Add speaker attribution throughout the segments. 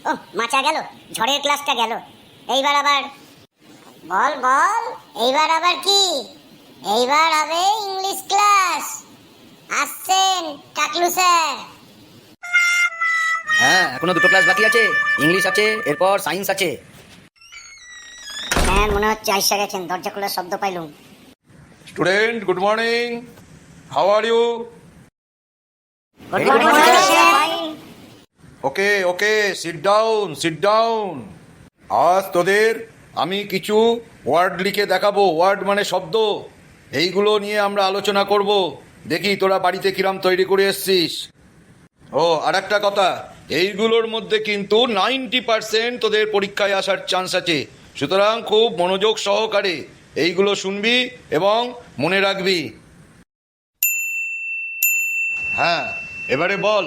Speaker 1: ও মাচা গেল, ঝড়ের ক্লাসটা গেল। এইবার আবার বল বল, এইবার আবার কি? এইবার হবে ইংলিশ ক্লাস। আসছেন টাকলু স্যার?
Speaker 2: হ্যাঁ, এখনো দুটো ক্লাস বাকি আছে। ইংলিশ আছে, এরপর সায়েন্স আছে।
Speaker 1: হ্যাঁ মনে হচ্ছে আইসা গেছেন, দরজা খোলার শব্দ পাইলুম।
Speaker 3: Student, good morning. How are you?
Speaker 1: Good morning sir.
Speaker 3: Okay, sit down. আজ তোদের আমি কিছু ওয়ার্ড লিখে দেখাবো। ওয়ার্ড মানে শব্দ। এইগুলো নিয়ে আমরা আলোচনা করব। দেখি তোরা বাড়িতে কিরাম তৈরি করে এসছিস। ও আর একটা কথা, এইগুলোর মধ্যে কিন্তু 90% তোদের পরীক্ষায় আসার চান্স আছে। সুতরাং খুব মনোযোগ সহকারে এইগুলো শুনবি এবং মনে রাখবি। হ্যাঁ, এবারে বল,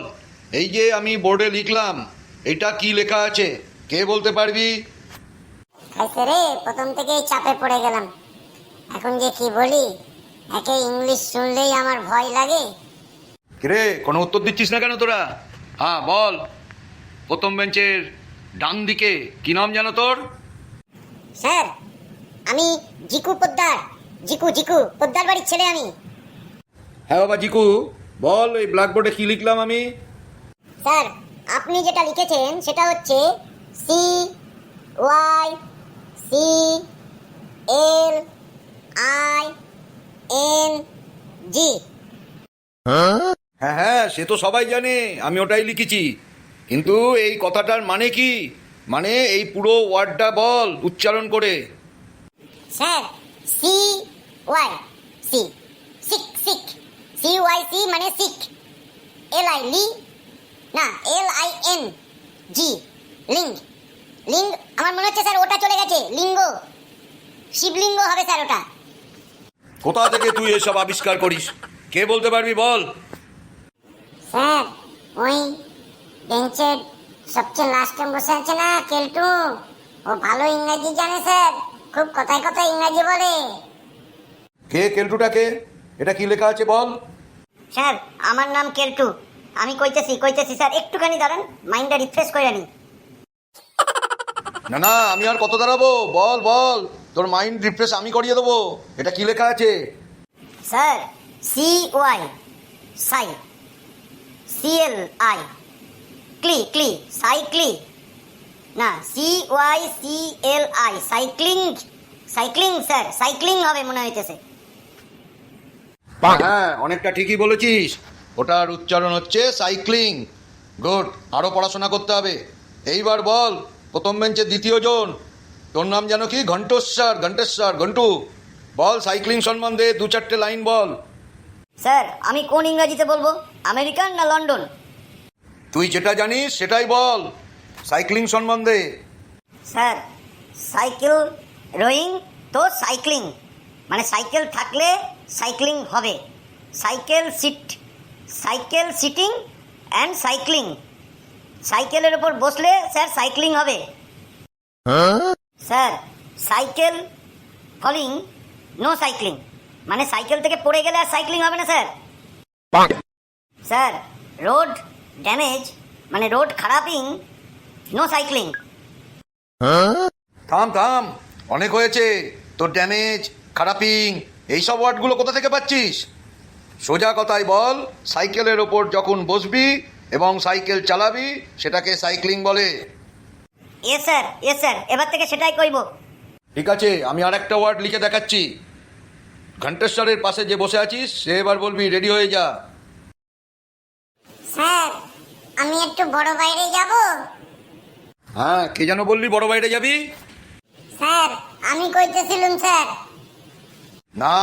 Speaker 3: এই যে আমি বোর্ডে লিখলাম, এটা কি লেখা আছে? কে বলতে পারবি?
Speaker 1: খাইছে রে, প্রথম থেকেই চাপে পড়ে গেলাম। এখন যে কি বলি, একে ইংলিশ শুনলেই আমার ভয় লাগে।
Speaker 3: কিরে, কোনো উত্তর দিচ্ছিস না কেন তোরা? হ্যাঁ বল, প্রথম বেঞ্চের ডান দিকে কি নাম জানো তোর?
Speaker 1: স্যার আমি জিকু পোদ্দার। জিকু পোদ্দার বাড়ির ছেলে আমি।
Speaker 3: হ্যাঁ বাবা জিকু, বল এই ব্ল্যাকবোর্ডে কি লিখলাম আমি?
Speaker 1: স্যার আপনি যেটা লিখেছেন সেটা হচ্ছে C Y C L I N G.
Speaker 3: হ্যাঁ, সে তো সবাই জানে আমি ওটাই লিখেছি, কিন্তু এই কথাটার মানে কি? মানে এই পুরো ওয়ার্ডটা বল উচ্চারণ করে।
Speaker 1: Sir C Y C, sick sick. C Y C মানে সিক। এল আই লি, না এল আই এন জি লিঙ্গ। লিঙ্গ আমার মনে হচ্ছে স্যার ওটা চলে গেছে, লিঙ্গ। শিবলিঙ্গ হবে স্যার ওটা।
Speaker 3: কোথা থেকে তুই এসব আবিষ্কার করিস? কে বলতে পারবি বল?
Speaker 1: স্যার ওই বেঞ্চের সবচেয়ে লাস্টে বসে আছে না কেলটু, ও ভালো ইংরেজি জানে স্যার, খুব কথায় কথায় ইংরেজি বলে।
Speaker 3: কে কেলটুটাকে? এটা কি লেখা আছে বল?
Speaker 1: স্যার আমার নাম কেলটু, আমি কইতেছি স্যার, একটুখানি দাঁড়ান, মাইন্ডটা রিফ্রেশ করে নি।
Speaker 3: না, আমি আর কত দাঁড়াবো? বল বল, তোর মাইন্ড রিফ্রেশ আমি করিয়ে দেবো। এটা কি লেখা আছে?
Speaker 1: Sir C Y cy, C L I cli cycli, না C Y C L I cycling sir, cycling হবে মনে হইতেছে।
Speaker 3: হ্যাঁ, অনেকটা ঠিকই বলেছিস। ওটার উচ্চারণ হচ্ছে সাইক্লিং। গুড, আরো পড়াশোনা করতে হবে। এইবার বল, প্রথম বেঞ্চের দ্বিতীয় জন, তোর নাম জানো কি? ঘণ্টেশ্বর ঘন্টু। বল সাইক্লিং সম্বন্ধে দু চারটে লাইন বল।
Speaker 1: স্যার আমি কোন ইংরেজিতে বলবো, আমেরিকান না লন্ডন?
Speaker 3: তুই যেটা জানিস সেটাই বল সাইক্লিং সম্বন্ধে।
Speaker 1: স্যার সাইকেল রোয়িং তো সাইক্লিং, মানে সাইকেল থাকলে সাইক্লিং হবে। সাইকেল সিটিং অ্যান্ড সাইক্লিং, সাইকেলের ওপর বসলে স্যার সাইক্লিং হবে। Sir cycle falling no cycling, মানে সাইকেল থেকে পড়ে গেলে আর সাইক্লিং হবে না স্যার। স্যার রোড ড্যামেজ, মানে রোড খারাপিং নো সাইক্লিং।
Speaker 3: থাম, অনেক হয়েছে তোর ড্যামেজ, খারাপিং, এইসব ওয়ার্ডগুলো কোথা থেকে পাচ্ছিস? সোজা কথায় বল, সাইকেলের ওপর যখন বসবি এবং সাইকেল চালাবি সেটাকে সাইক্লিং বলে।
Speaker 1: এস স্যার, এবার থেকে সেটাই কইব।
Speaker 3: ঠিক আছে, আমি আর একটা ওয়ার্ড লিখে দেখাচ্ছি। ঘণ্টেশ্বরের পাশে যে বসে আছিস সে এবার বলবি, রেডি হয়ে যা।
Speaker 1: স্যার আমি একটু বড় বাইরে যাব।
Speaker 3: হ্যাঁ, কে যেন বললি বড় বাইরে যাবি?
Speaker 1: স্যার আমি কইতেছিলাম স্যার।
Speaker 3: না,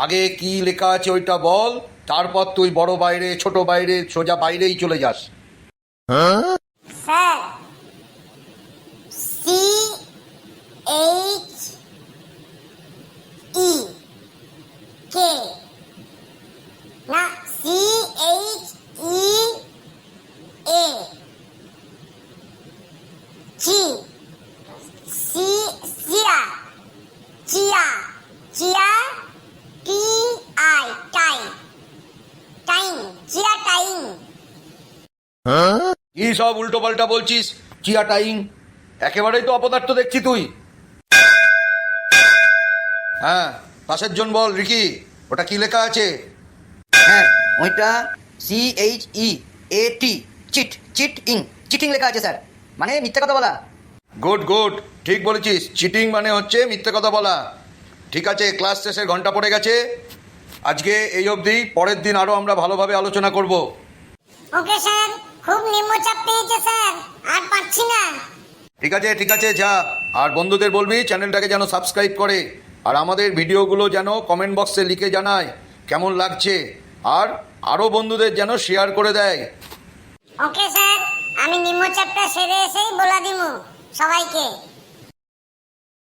Speaker 3: আগে কি লেখা আছে ওইটা বল, তারপর তুই বড় বাইরে ছোট বাইরে সোজা বাইরেই চলে যাস।
Speaker 1: Sir C H E K, না C H E A G, চিয়া টি আই টাইম, চিয়া টাইম।
Speaker 3: কি সব উল্টো পাল্টা বলছিস? চিয়াটাইং, একেবারেই তো অপদার্থ দেখছি তুই। হ্যাঁ, পাশের জন বল রিকি, ওটা কি লেখা আছে?
Speaker 2: হ্যাঁ, ওইটা CHEAT, চিট, চিটিং, চিটিং লেখা আছে স্যার, মানে মিথ্যা কথা বলা।
Speaker 3: গুড গুড, ঠিক বলেছিস, চিটিং মানে হচ্ছে মিথ্যে কথা বলা। ঠিক আছে, ক্লাস শেষের ঘন্টা পড়ে গেছে, আজকে এই অবধি, পরের দিন আরও আমরা ভালোভাবে আলোচনা করব।
Speaker 1: ওকে স্যার, খুব নিম্নচাপ পেয়েছে স্যার, আর পারছি না।
Speaker 3: ঠিক আছে ঠিক আছে, যা। আর বন্ধুদের বলবি চ্যানেলটাকে যেন সাবস্ক্রাইব করে, আর আমাদের ভিডিওগুলো যেন কমেন্ট বক্সে লিখে জানায় কেমন লাগছে, আর আরও বন্ধুদের যেন শেয়ার করে দেয়।
Speaker 1: ওকে স্যার, আমি নিম্নচাপটা সেরে এসেই বলে দিমু সবাইকে।